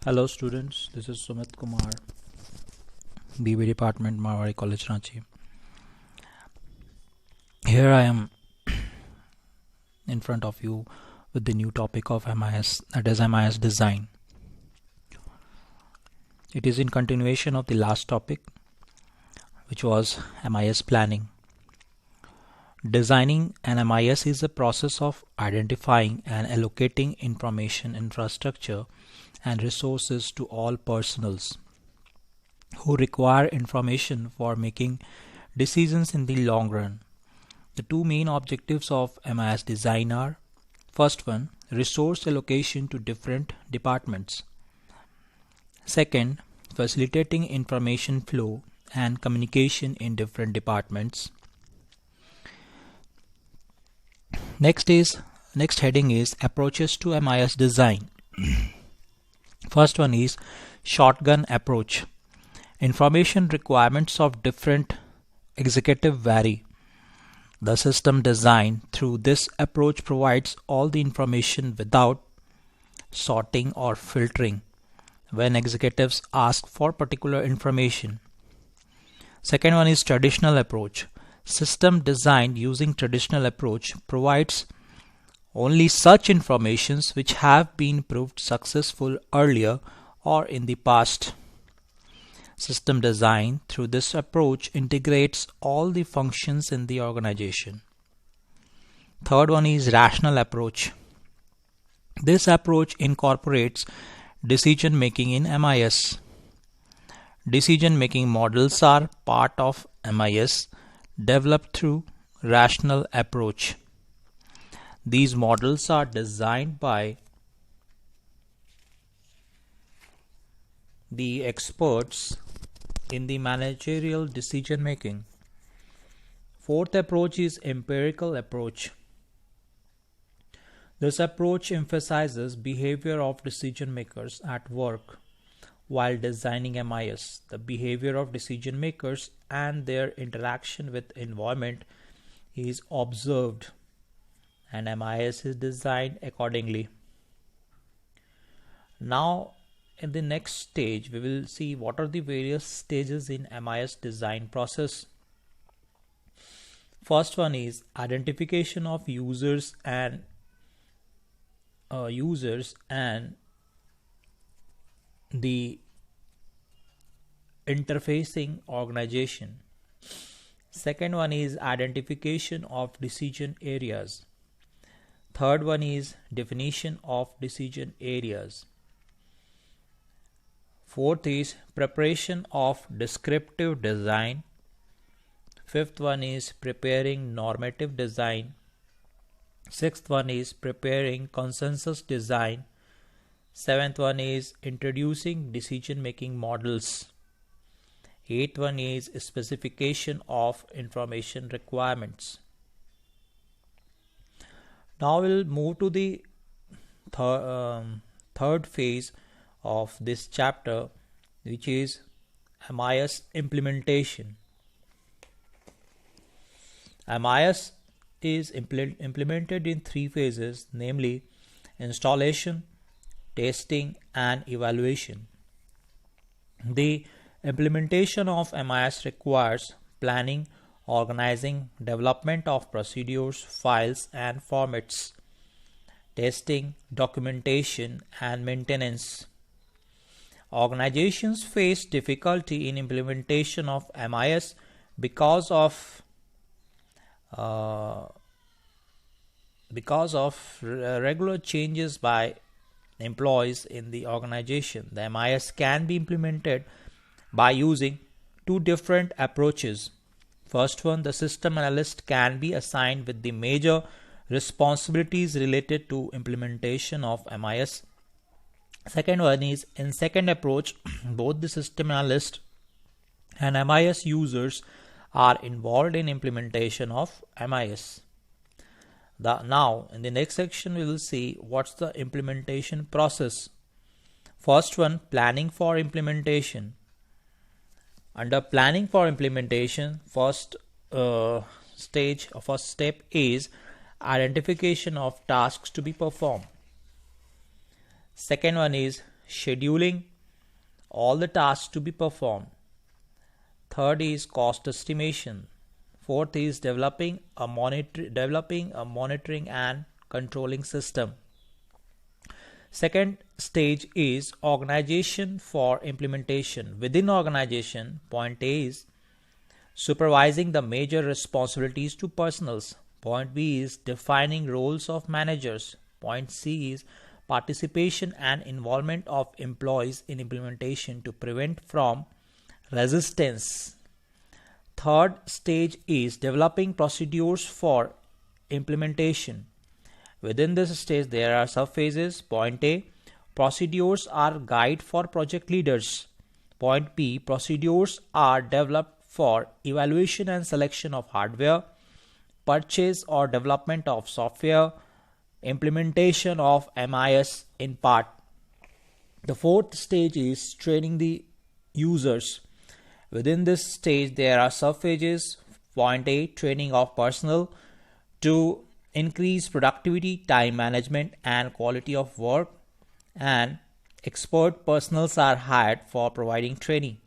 Hello students, this is Sumit Kumar, BB Department, Marwari College, Ranchi. Here I am in front of you with the new topic of MIS, that is MIS design. It is in continuation of the last topic, which was MIS planning. Designing an MIS is a process of identifying and allocating information infrastructure and resources to all personnels who require information for making decisions in the long run. The two main objectives of MIS design are: first one, resource allocation to different departments; second, facilitating information flow and communication in different departments. Next heading is approaches to MIS design. First one is shotgun approach. Information requirements of different executives vary. The system design through this approach provides all the information without sorting or filtering when executives ask for particular information. Second one is traditional approach. System designed using traditional approach provides only such informations which have been proved successful earlier or in the past. System design through this approach integrates all the functions in the organization. Third one is rational approach. This approach incorporates decision making in MIS. Decision making models are part of MIS developed through rational approach. These models are designed by the experts in the managerial decision making. Fourth approach is empirical approach. This approach emphasizes behavior of decision makers at work while designing MIS. The behavior of decision makers and their interaction with environment is observed, and MIS is designed accordingly. Now, in the next stage, we will see what are the various stages in MIS design process. First one is identification of users and the interfacing organization. Second one is identification of decision areas. Third one is definition of decision areas. Fourth is preparation of descriptive design. Fifth one is preparing normative design. Sixth one is preparing consensus design. Seventh one is introducing decision making models. Eighth one is specification of information requirements. Now we'll move to the third phase of this chapter, which is MIS implementation. MIS is implemented in three phases, namely installation, testing, and evaluation. The implementation of MIS requires planning, organizing, development of procedures, files, and formats, testing, documentation, and maintenance. Organizations face difficulty in implementation of MIS because of regular changes by employees in the organization. The MIS can be implemented by using two different approaches. First one, the system analyst can be assigned with the major responsibilities related to implementation of MIS. Second one is, in second approach, both the system analyst and MIS users are involved in implementation of MIS. Now, in the next section, we will see what's the implementation process. First one, planning for implementation. Under planning for implementation, first step is identification of tasks to be performed. Second one is scheduling all the tasks to be performed. Third is cost estimation. Fourth is developing a monitoring and controlling system. Second stage is organization for implementation. Within organization, point A is supervising the major responsibilities to personals. Point B is defining roles of managers. Point C is participation and involvement of employees in implementation to prevent from resistance. Third stage is developing procedures for implementation. Within this stage, there are subphases. Point A, procedures are guide for project leaders. Point B, procedures are developed for evaluation and selection of hardware, purchase or development of software, implementation of MIS in part. The fourth stage is training the users. Within this stage, there are subphases. Point A, training of personnel to increase productivity, time management, and quality of work, and expert personnel are hired for providing training.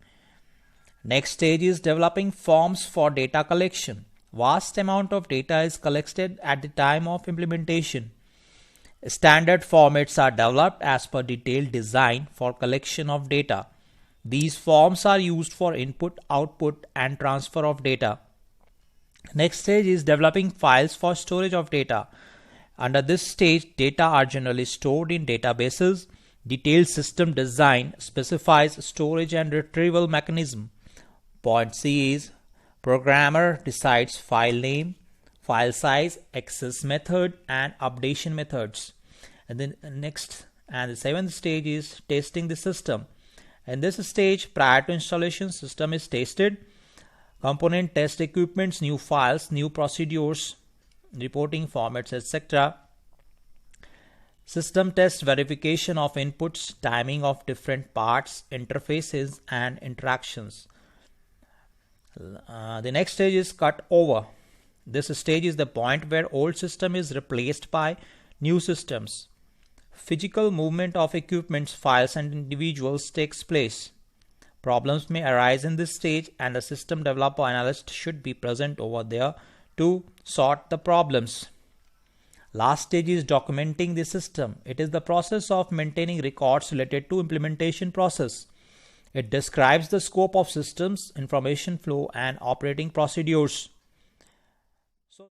Next stage is developing forms for data collection. Vast amount of data is collected at the time of implementation. Standard formats are developed as per detailed design for collection of data. These forms are used for input, output, and transfer of data. Next stage is developing files for storage of data. Under this stage, data are generally stored in databases. Detailed system design specifies storage and retrieval mechanism. Point C is programmer decides file name, file size, access method, and updation methods. And then the seventh stage is testing the system. In this stage, prior to installation, system is tested. Component test equipments, new files, new procedures, reporting formats, etc. System test verification of inputs, timing of different parts, interfaces, and interactions. The next stage is cut over. This stage is the point where old system is replaced by new systems. Physical movement of equipments, files, and individuals takes place. Problems may arise in this stage, and the system developer analyst should be present over there to sort the problems. Last stage is documenting the system. It is the process of maintaining records related to implementation process. It describes the scope of systems, information flow, and operating procedures.